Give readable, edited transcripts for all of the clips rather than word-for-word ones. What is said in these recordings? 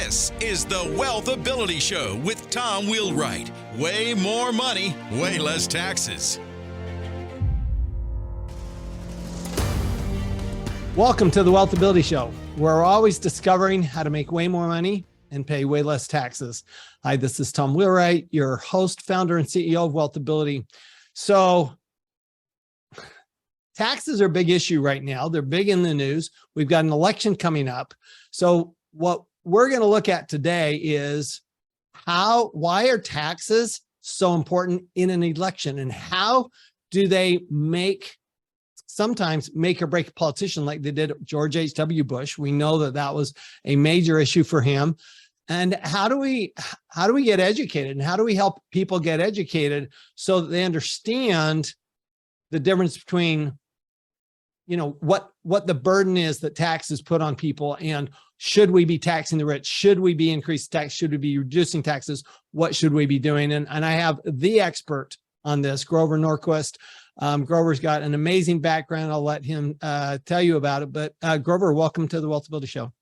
This is the WealthAbility Show with Tom Wheelwright. Way more money, way less taxes. Welcome to the WealthAbility Show, where we're always discovering how to make way more money and pay way less taxes. Hi, this is Tom Wheelwright, your host, founder, and CEO of WealthAbility. So taxes are a big issue right now. They're big in the news. We've got an election coming up. So what we're going to look at today is why are taxes so important in an election, and how do they sometimes make or break a politician, like they did George H.W. Bush. We know that that was a major issue for him. And how do we get educated, and how do we help people get educated so that they understand the difference between, what the burden is that taxes put on people, and should we be taxing the rich? Should we be increasing tax? Should we be reducing taxes? What should we be doing? And I have the expert on this, Grover Norquist. Grover's got an amazing background. I'll let him tell you about it. But Grover, welcome to the WealthAbility Show.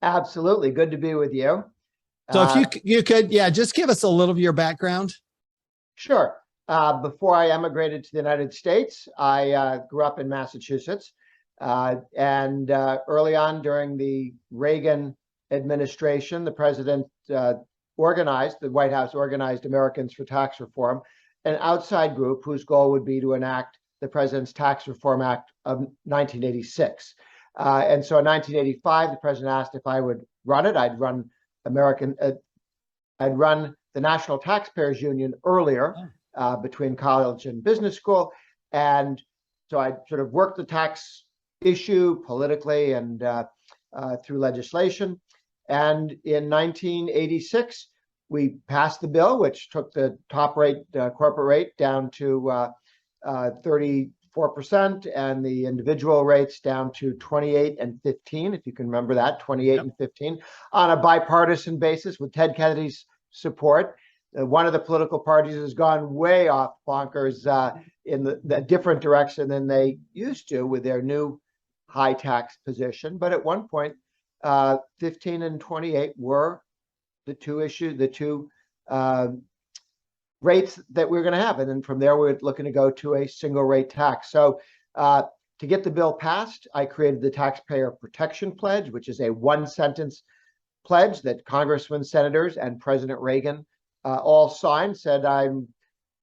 Absolutely. Good to be with you. So if you could, just give us a little of your background. Sure. Before I emigrated to the United States, I grew up in Massachusetts. And early on during the Reagan administration, the president the White House organized Americans for Tax Reform, an outside group whose goal would be to enact the President's Tax Reform Act of 1986. And so in 1985, the president asked if I would run it. I'd run the National Taxpayers Union earlier between college and business school. And so I sort of worked the tax issue politically and through legislation. And in 1986, we passed the bill, which took the top rate, corporate rate, down to 34%, and the individual rates down to 28 and 15, if you can remember that, 28 and 15, on a bipartisan basis with Ted Kennedy's support. One of the political parties has gone way off bonkers in the different direction than they used to with their new high tax position. But at one point, 15 and 28 were the two rates that we're going to have. And then from there, we're looking to go to a single rate tax. So to get the bill passed, I created the Taxpayer Protection Pledge, which is a one-sentence pledge that congressmen, senators, and President Reagan all signed, said, I'm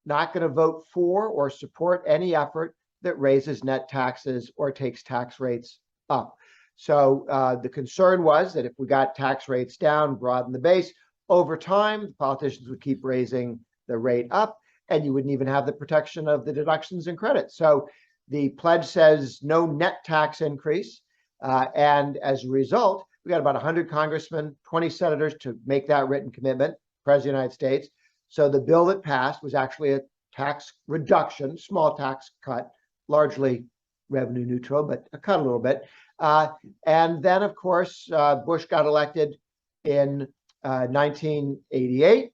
not going to vote for or support any effort that raises net taxes or takes tax rates up. So the concern was that if we got tax rates down, broaden the base, over time, politicians would keep raising the rate up, and you wouldn't even have the protection of the deductions and credits. So the pledge says no net tax increase. And as a result, we got about 100 congressmen, 20 senators to make that written commitment, President of the United States. So the bill that passed was actually a tax reduction, small tax cut, largely revenue neutral, but a cut a little bit. And then, of course, Bush got elected in 1988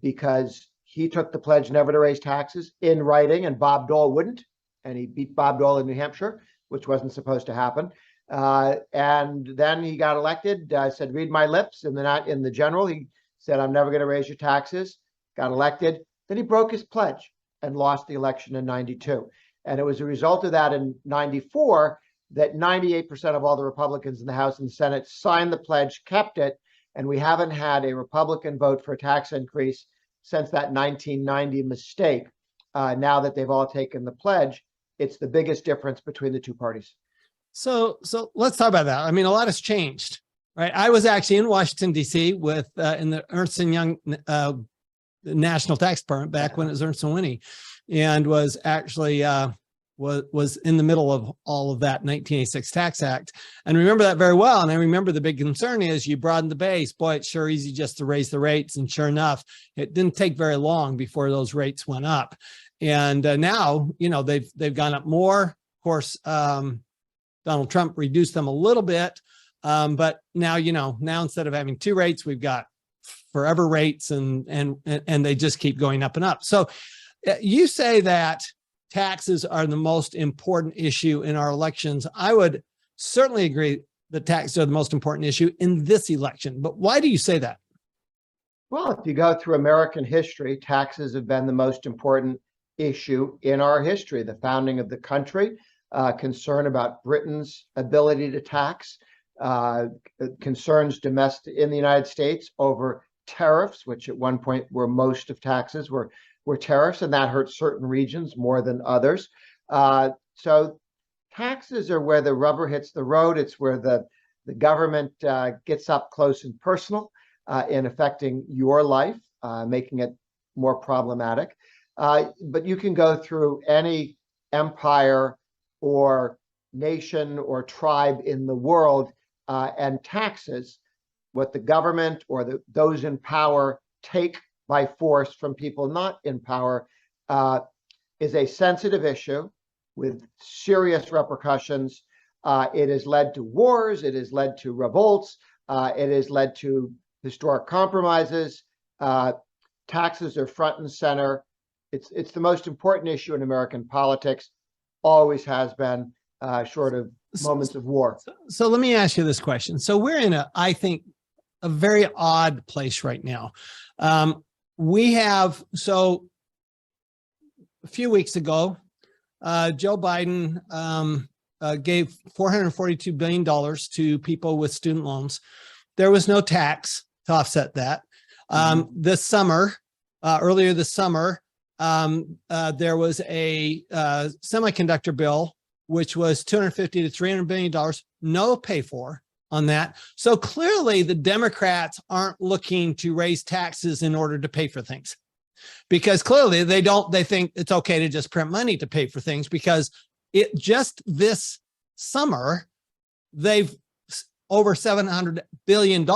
because he took the pledge never to raise taxes in writing, and Bob Dole wouldn't. And he beat Bob Dole in New Hampshire, which wasn't supposed to happen. And then he got elected. I said, read my lips. In the general, he said, I'm never going to raise your taxes. Got elected. Then he broke his pledge and lost the election in 92. And it was a result of that in 94 that 98% of all the Republicans in the House and the Senate signed the pledge, kept it, and we haven't had a Republican vote for a tax increase since that 1990 mistake. Now that they've all taken the pledge, it's the biggest difference between the two parties. So let's talk about that. I mean, a lot has changed, right? I was actually in Washington, D.C. with in the Ernst & Young National Tax Department back when it was Ernst & Winnie, and was actually was in the middle of all of that 1986 Tax Act. And remember that very well. And I remember the big concern is you broaden the base. Boy, it's sure easy just to raise the rates. And sure enough, it didn't take very long before those rates went up. And now, they've gone up more. Of course, Donald Trump reduced them a little bit. But now, now instead of having two rates, we've got forever rates, and they just keep going up and up. So you say that taxes are the most important issue in our elections. I would certainly agree the taxes are the most important issue in this election. But why do you say that? Well, if you go through American history, taxes have been the most important issue in our history. The founding of the country, concern about Britain's ability to tax, concerns domestic in the United States over tariffs, which at one point were most of taxes were tariffs, and that hurt certain regions more than others. So taxes are where the rubber hits the road. It's where the government gets up close and personal in affecting your life, making it more problematic. But you can go through any empire or nation or tribe in the world, and taxes, what the government or those in power take by force from people not in power, is a sensitive issue with serious repercussions. It has led to wars. It has led to revolts. It has led to historic compromises. Taxes are front and center. It's the most important issue in American politics, always has been, short of moments of war. So let me ask you this question. So we're in I think, a very odd place right now. We have, so a few weeks ago, Joe Biden gave $442 billion to people with student loans. There was no tax to offset that. This summer, earlier this summer, there was a semiconductor bill, which was $250 to $300 billion, no pay for on that. So clearly the Democrats aren't looking to raise taxes in order to pay for things, because clearly they think it's okay to just print money to pay for things, because it just this summer, they've over $700 billion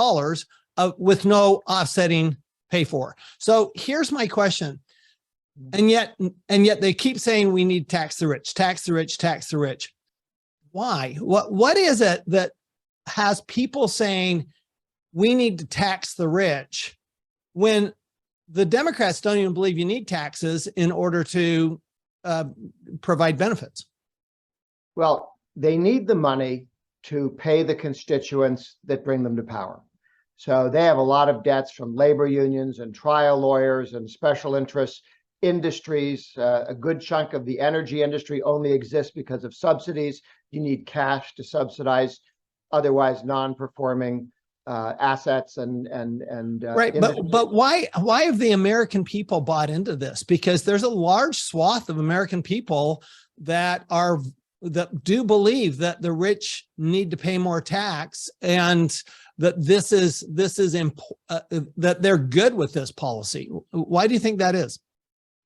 with no offsetting pay for. So here's my question. And yet they keep saying we need tax the rich, tax the rich, tax the rich. Why? What is it that has people saying we need to tax the rich when the Democrats don't even believe you need taxes in order to provide benefits? Well, they need the money to pay the constituents that bring them to power. So they have a lot of debts from labor unions and trial lawyers and special interests. Industries, a good chunk of the energy industry only exists because of subsidies. You need cash to subsidize otherwise non-performing assets and right. But why have the American people bought into this? Because there's a large swath of American people that do believe that the rich need to pay more tax, and that that they're good with this policy. Why do you think that is?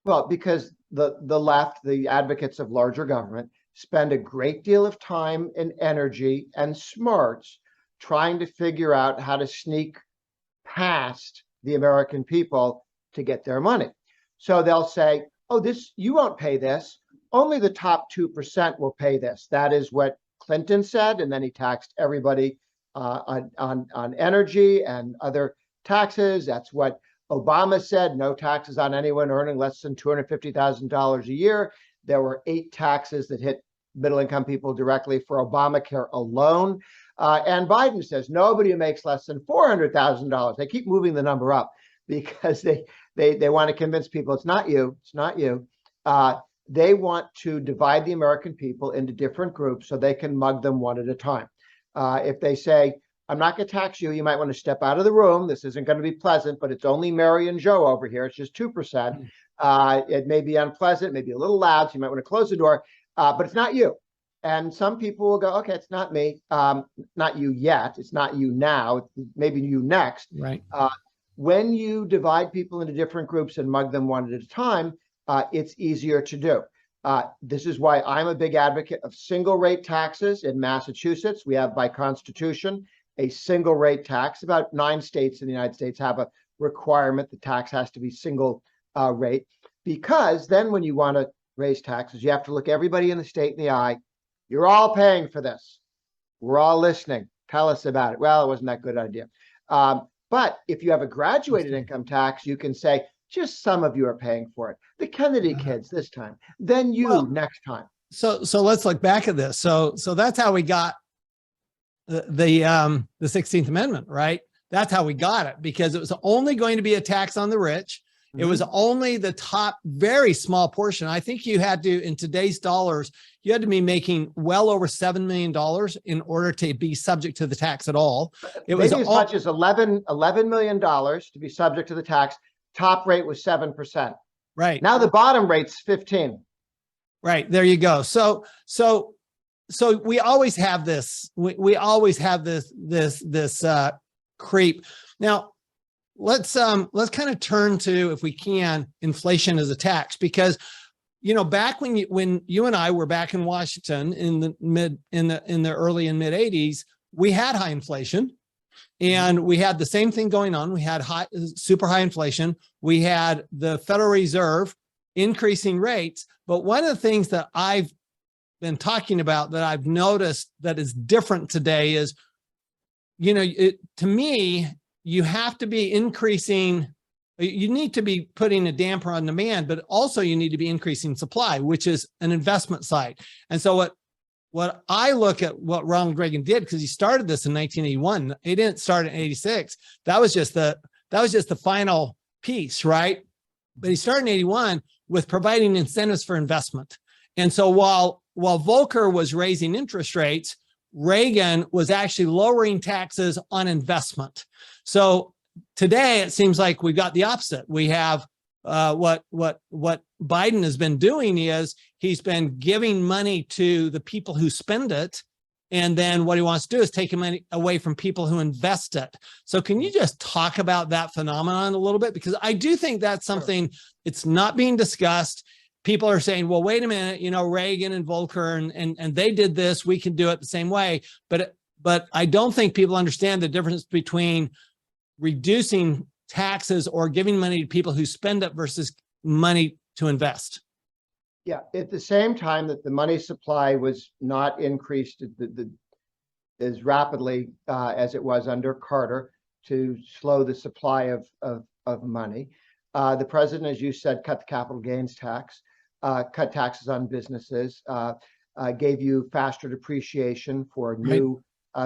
Well, because the left, the advocates of larger government, spend a great deal of time and energy and smarts trying to figure out how to sneak past the American people to get their money. So they'll say, oh, you won't pay this. Only the top 2% will pay this. That is what Clinton said. And then he taxed everybody on energy and other taxes. That's what Obama said, no taxes on anyone earning less than $250,000 a year. There were 8 taxes that hit middle-income people directly for Obamacare alone. And Biden says nobody who makes less than $400,000. They keep moving the number up because they want to convince people it's not you. It's not you. They want to divide the American people into different groups so they can mug them one at a time. If they say, I'm not going to tax you, you might want to step out of the room. This isn't going to be pleasant, but it's only Mary and Joe over here. It's just 2%. It may be unpleasant, maybe a little loud, so you might want to close the door, but it's not you. And some people will go, okay, it's not me, not you yet. It's not you now, maybe you next. Right. When you divide people into different groups and mug them one at a time, it's easier to do. This is why I'm a big advocate of single rate taxes in Massachusetts. We have by constitution a single rate tax. About 9 states in the United States have a requirement the tax has to be single rate, because then when you want to raise taxes, you have to look everybody in the state in the eye. You're all paying for this. We're all listening. Tell us about it. Well, it wasn't that good idea. But if you have a graduated income tax, you can say, just some of you are paying for it. The Kennedy kids this time, then you next time. So let's look back at this. So that's how we got the 16th Amendment, right? That's how we got it, because it was only going to be a tax on the rich. It was only the top very small portion. I think you had to, in today's dollars, you had to be making well over $7 million in order to be subject to the tax at all. It was maybe as much as $11 million to be subject to the tax. Top rate was 7%. Right. Now the bottom rate's 15. Right. There you go. So we always have this, we always have this creep. Now, let's kind of turn to, if we can, inflation as a tax, because, you know, back when you and I were back in Washington in the early and mid 80s, we had high inflation, and we had the same thing going on. We had super high inflation. We had the Federal Reserve increasing rates. But one of the things that I've been talking about that I've noticed that is different today is, you know, to me, you have to be increasing, you need to be putting a damper on demand, but also you need to be increasing supply, which is an investment side. And so what I look at what Ronald Reagan did, because he started this in 1981, he didn't start in 86. That was just the final piece, right? But he started in 81 with providing incentives for investment. And so while Volcker was raising interest rates, Reagan was actually lowering taxes on investment. So today it seems like we've got the opposite. We have what Biden has been doing is he's been giving money to the people who spend it, and then what he wants to do is take money away from people who invest it. So can you just talk about that phenomenon a little bit? Because I do think that's something, it's not being discussed. People are saying, well, wait a minute, you know, Reagan and Volcker and they did this, we can do it the same way. But I don't think people understand the difference between reducing taxes or giving money to people who spend it versus money to invest. Yeah, at the same time that the money supply was not increased as rapidly as it was under Carter to slow the supply of money. The president, as you said, cut the capital gains tax, cut taxes on businesses, gave you faster depreciation for new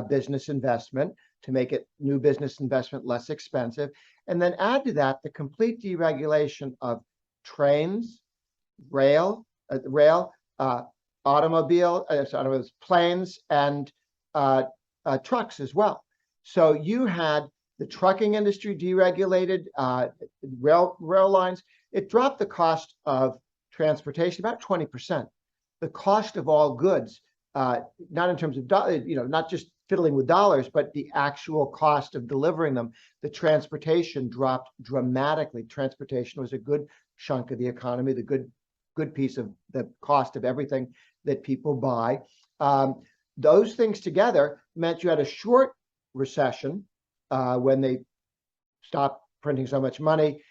business investment to make it new business investment less expensive. And then add to that the complete deregulation of trains, automobiles, planes, and trucks as well. So you had the trucking industry deregulated, rail lines. It dropped the cost of transportation about 20%. The cost of all goods, not in terms of not just fiddling with dollars, but the actual cost of delivering them. The transportation dropped dramatically. Transportation was a good chunk of the economy, the good piece of the cost of everything that people buy. Those things together meant you had a short recession when they stopped printing so much money.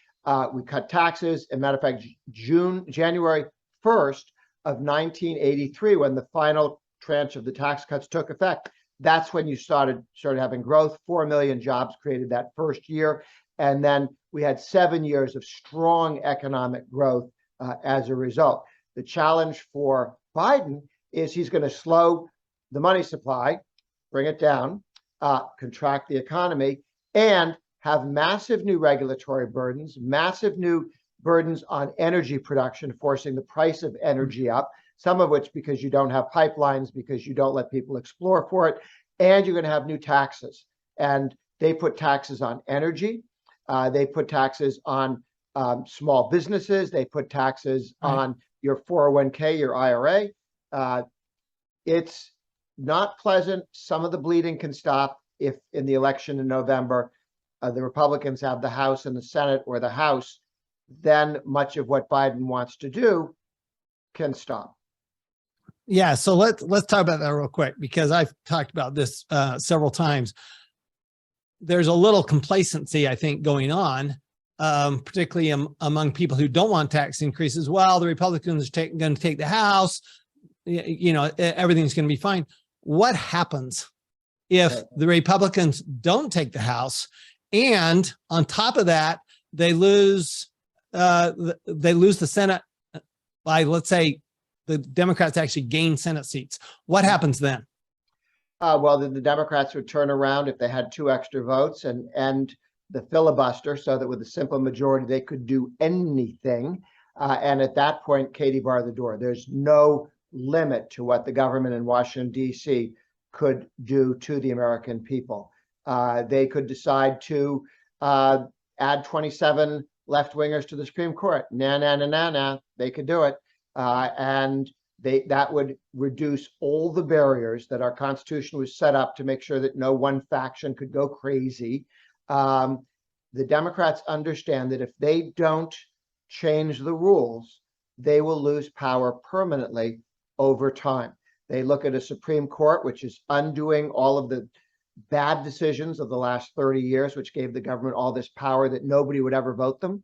We cut taxes. As a matter of fact, January 1st of 1983, when the final tranche of the tax cuts took effect, that's when you started having growth. 4 million jobs created that first year. And then we had 7 years of strong economic growth as a result. The challenge for Biden is he's going to slow the money supply, bring it down, contract the economy, and have massive new regulatory burdens, massive new burdens on energy production, forcing the price of energy up, some of which because you don't have pipelines, because you don't let people explore for it, and you're going to have new taxes. And they put taxes on energy. They put taxes on small businesses. They put taxes on your 401k, your IRA. It's not pleasant. Some of the bleeding can stop if in the election in November, the Republicans have the House and the Senate, or the House, then much of what Biden wants to do can stop. Yeah, so let's talk about that real quick, because I've talked about this several times. There's a little complacency, I think, going on, particularly among people who don't want tax increases. Well, the Republicans are going to take the House, you know, everything's going to be fine. What happens if the Republicans don't take the House, and on top of that, they lose the Senate by, let's say, the Democrats actually gain Senate seats? What happens then? Well, then the Democrats would turn around if they had 2 extra votes and end the filibuster so that with a simple majority, they could do anything. And at that point, Katie barred the door. There's no limit to what the government in Washington, D.C. could do to the American people. They could decide to add 27 left-wingers to the Supreme Court. Nah. They could do it. And that would reduce all the barriers that our Constitution was set up to make sure that no one faction could go crazy. The Democrats understand that if they don't change the rules, they will lose power permanently over time. They look at a Supreme Court, which is undoing all of the bad decisions of the last 30 years, which gave the government all this power that nobody would ever vote them.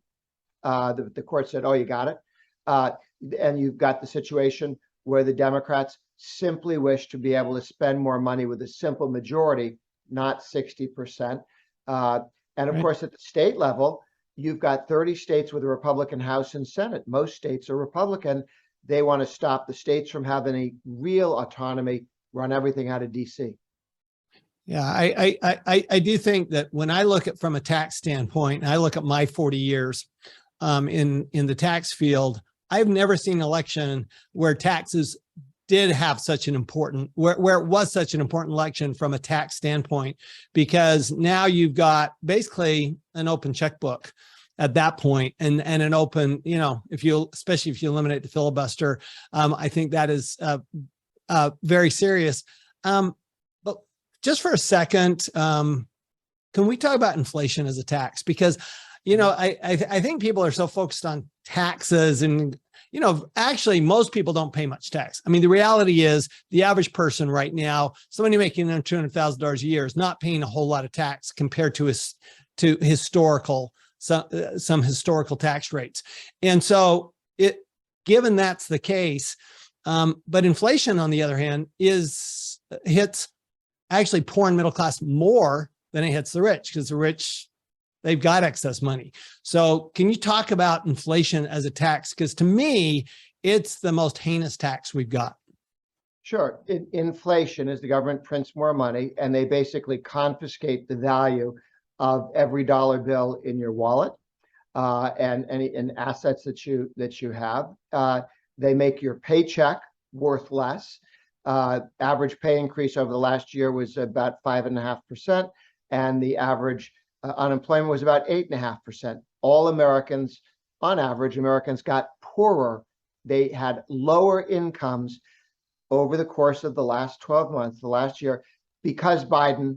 The court said, oh, you got it. And you've got the situation where the Democrats simply wish to be able to spend more money with a simple majority, not 60%. And of course, at the state level, you've got 30 states with a Republican House and Senate. Most states are Republican. They want to stop the states from having a real autonomy, run everything out of DC. Yeah, I do think that when I look at from a tax standpoint, and I look at my 40 years in the tax field, I've never seen an election where taxes did have such an important, where it was such an important election from a tax standpoint, because now you've got basically an open checkbook at that point, and an open, especially if you eliminate the filibuster, I think that is very serious. But just for a second, can we talk about inflation as a tax? Because I think people are so focused on taxes and, actually most people don't pay much tax. I mean, the reality is the average person right now, somebody making $200,000 a year is not paying a whole lot of tax compared to some historical tax rates. And so given that's the case, but inflation on the other hand hits actually poor and middle class more than it hits the rich, because the rich, they've got excess money. So can you talk about inflation as a tax? Because to me, it's the most heinous tax we've got. Sure. Inflation is the government prints more money and they basically confiscate the value of every dollar bill in your wallet and any assets that you have. They make your paycheck worth less. Average pay increase over the last year was about 5.5%, and the average unemployment was about 8.5%. All Americans, on average, Americans got poorer. They had lower incomes over the course of the last 12 months, the last year, because the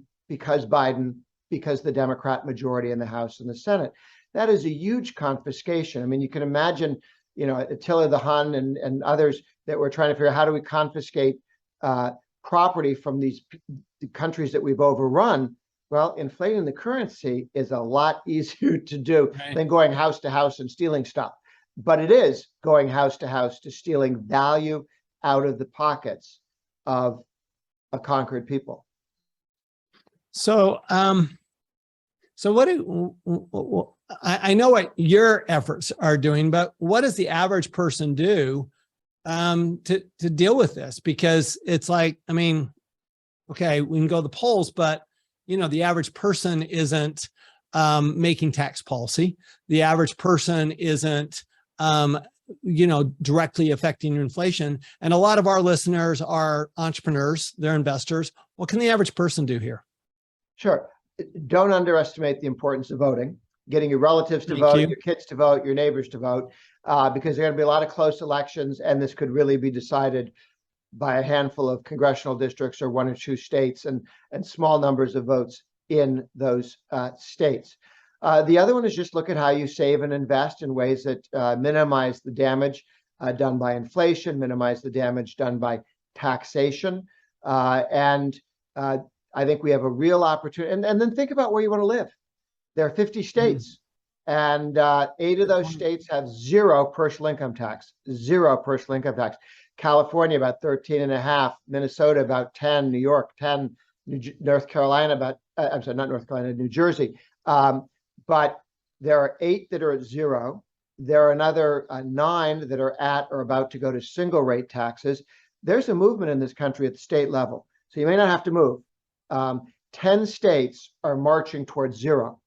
Democrat majority in the House and the Senate. That is a huge confiscation. I mean, you can imagine, Attila the Hun and others that were trying to figure out how do we confiscate property from these countries that we've overrun. Well, inflating the currency is a lot easier to do than going house to house and stealing stuff. But it is going house to house to stealing value out of the pockets of a conquered people. So, I know what your efforts are doing, but what does the average person do to deal with this? Because it's like, I mean, okay, we can go to the polls, but the average person isn't making tax policy. The average person isn't, directly affecting inflation. And a lot of our listeners are entrepreneurs, they're investors. What can the average person do here? Sure. Don't underestimate the importance of voting, getting your relatives to vote, your kids to vote, your neighbors to vote, because there are going to be a lot of close elections, and this could really be decided by a handful of congressional districts or 1 or 2 states and small numbers of votes in those states. The other one is just look at how you save and invest in ways that minimize the damage done by inflation, minimize the damage done by taxation. I think we have a real opportunity. And then think about where you want to live. There are 50 states, and 8 of those states have zero personal income tax, California, about 13.5, Minnesota, about 10, New York, 10, North Carolina, New Jersey. But there are 8 that are at zero. There are another 9 that are at or about to go to single rate taxes. There's a movement in this country at the state level. So you may not have to move. 10 states are marching towards zero.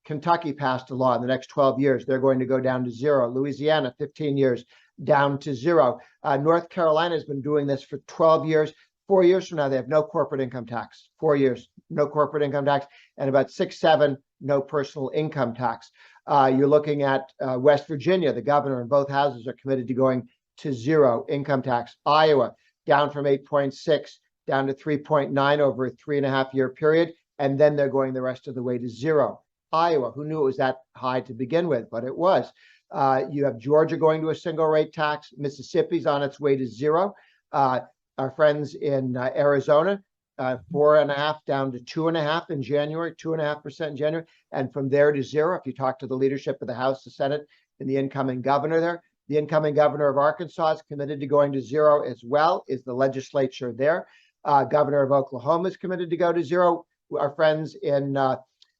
Kentucky passed a law in the next 12 years. They're going to go down to zero. Louisiana, 15 years, down to zero. North Carolina has been doing this for 12 years. 4 years from now, they have no corporate income tax. 4 years, no corporate income tax. And about 6, 7, no personal income tax. You're looking at West Virginia. The governor and both houses are committed to going to zero income tax. Iowa, down from 8.6 down to 3.9 over a 3.5-year period. And then they're going the rest of the way to zero. Iowa, who knew it was that high to begin with, but it was. You have Georgia going to a single rate tax. Mississippi's on its way to zero. Our friends in Arizona, 4.5 down to 2.5 in January, 2.5% in January, and from there to zero. If you talk to the leadership of the House, the Senate, and the incoming governor there, the incoming governor of Arkansas is committed to going to zero as well. Is the legislature there? Governor of Oklahoma is committed to go to zero. Our friends in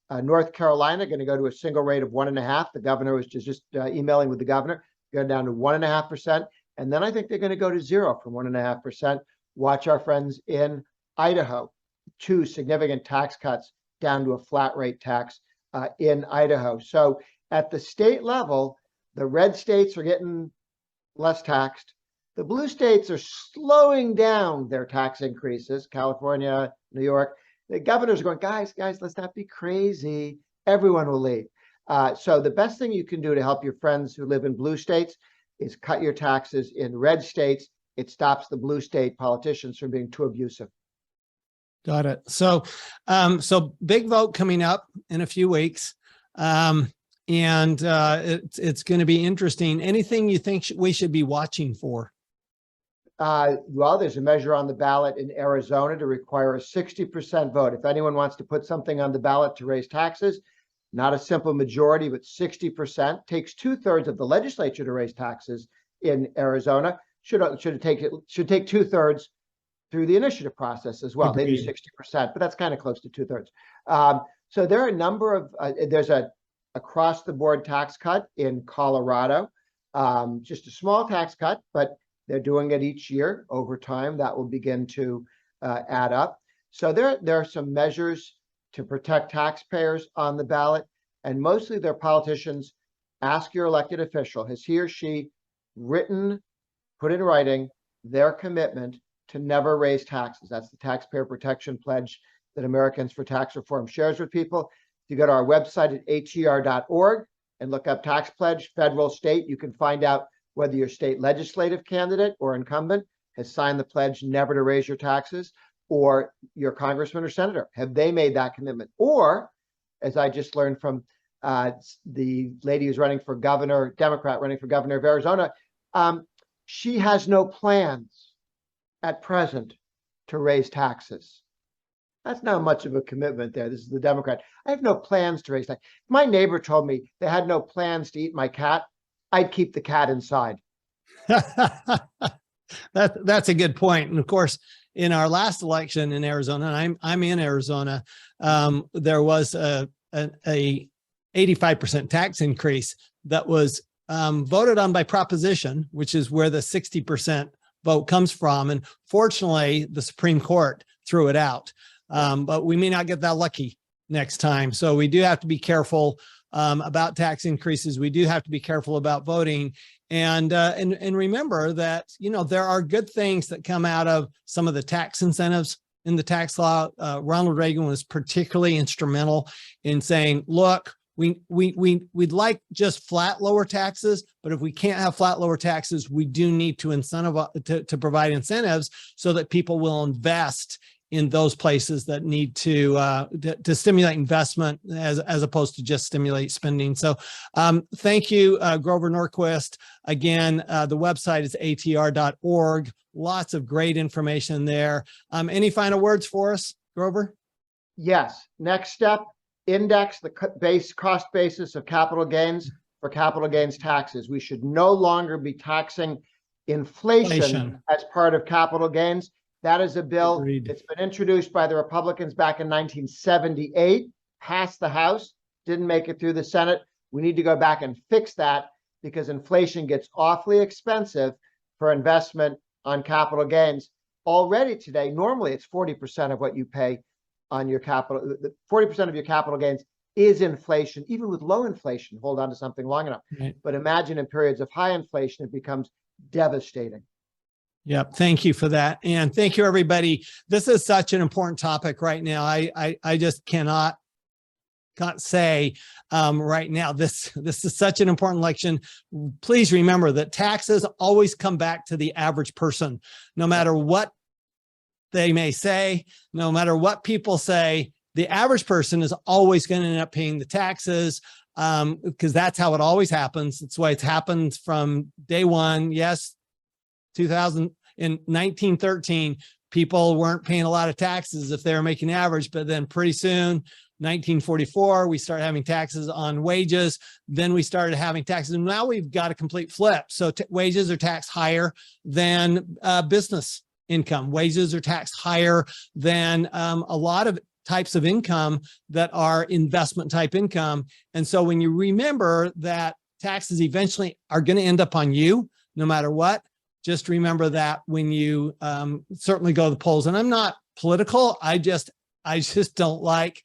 North Carolina going to go to a single rate of 1.5. The governor was just emailing with the governor, going down to 1.5%. And then I think they're going to go to zero from 1.5%. Watch our friends in Idaho, 2 significant tax cuts down to a flat rate tax in Idaho. So at the state level, the red states are getting less taxed. The blue states are slowing down their tax increases, California, New York. The governors are going, guys, let's not be crazy. Everyone will leave. So the best thing you can do to help your friends who live in blue states is cut your taxes in red states. It stops the blue state politicians from being too abusive. Got it. So, so big vote coming up in a few weeks. It's going to be interesting. Anything you think we should be watching for? Well, there's a measure on the ballot in Arizona to require a 60% vote. If anyone wants to put something on the ballot to raise taxes, not a simple majority, but 60%. Takes 2/3 of the legislature to raise taxes in Arizona. Should take 2/3 through the initiative process as well. Agreed. They do 60%, but that's kind of close to 2/3. So there are a number of, there's a across the board tax cut in Colorado, just a small tax cut, but they're doing it each year over time. That will begin to add up. So there are some measures to protect taxpayers on the ballot, and mostly their politicians. Ask your elected official, has he or she put in writing their commitment to never raise taxes? That's the taxpayer protection pledge that Americans for Tax Reform shares with people. If you go to our website at atr.org and look up tax pledge, federal, state, you can find out whether your state legislative candidate or incumbent has signed the pledge never to raise your taxes, or your congressman or senator. Have they made that commitment? Or, as I just learned from the lady who's running for governor, Democrat running for governor of Arizona, she has no plans at present to raise taxes. That's not much of a commitment there. This is the Democrat. I have no plans to raise taxes. If my neighbor told me they had no plans to eat my cat, I'd keep the cat inside. That's a good point. And of course, in our last election in Arizona, and I'm in Arizona, there was a 85% tax increase that was voted on by proposition, which is where the 60% vote comes from. And fortunately, the Supreme Court threw it out. But we may not get that lucky next time. So we do have to be careful about tax increases. We do have to be careful about voting. And remember that, you know, there are good things that come out of some of the tax incentives in the tax law. Ronald Reagan was particularly instrumental in saying, look, we'd like just flat lower taxes, but if we can't have flat lower taxes, we do need to provide incentives so that people will invest in those places that need to stimulate investment as opposed to just stimulate spending. So thank you, Grover Norquist. Again, the website is atr.org. Lots of great information there. Any final words for us, Grover? Yes. Next step, index the cost basis of capital gains for capital gains taxes. We should no longer be taxing inflation as part of capital gains. That is a bill that's been introduced by the Republicans back in 1978, passed the House, didn't make it through the Senate. We need to go back and fix that because inflation gets awfully expensive for investment on capital gains. already today, normally it's 40% of what you pay on your capital. 40% of your capital gains is inflation. Even with low inflation, hold on to something long enough. Right. But imagine in periods of high inflation, it becomes devastating. Yep. Thank you for that. And thank you, everybody. This is such an important topic right now. I just can't say right now, this is such an important election. Please remember that taxes always come back to the average person, no matter what they may say, no matter what people say, the average person is always going to end up paying the taxes because that's how it always happens. That's why it's happened from day one. Yes, in 1913, people weren't paying a lot of taxes if they were making average, but then pretty soon, 1944, we started having taxes on wages. Then we started having taxes, and now we've got a complete flip. So wages are taxed higher than business income. Wages are taxed higher than a lot of types of income that are investment type income. And so when you remember that taxes eventually are going to end up on you, no matter what, just remember that when you certainly go to the polls. And I'm not political. I just don't like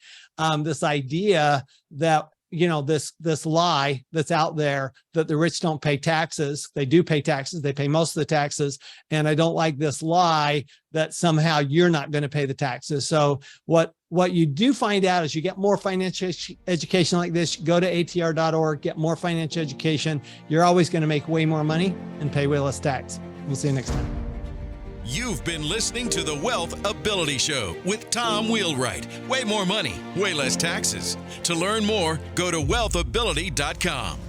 this idea that, you know, this lie that's out there that the rich don't pay taxes. They do pay taxes. They pay most of the taxes. And I don't like this lie that somehow you're not going to pay the taxes. So what you do find out is you get more financial education like this. Go to atr.org, get more financial education. You're always going to make way more money and pay way less tax. We'll see you next time. You've been listening to the WealthAbility Show with Tom Wheelwright. Way more money, way less taxes. To learn more, go to wealthability.com.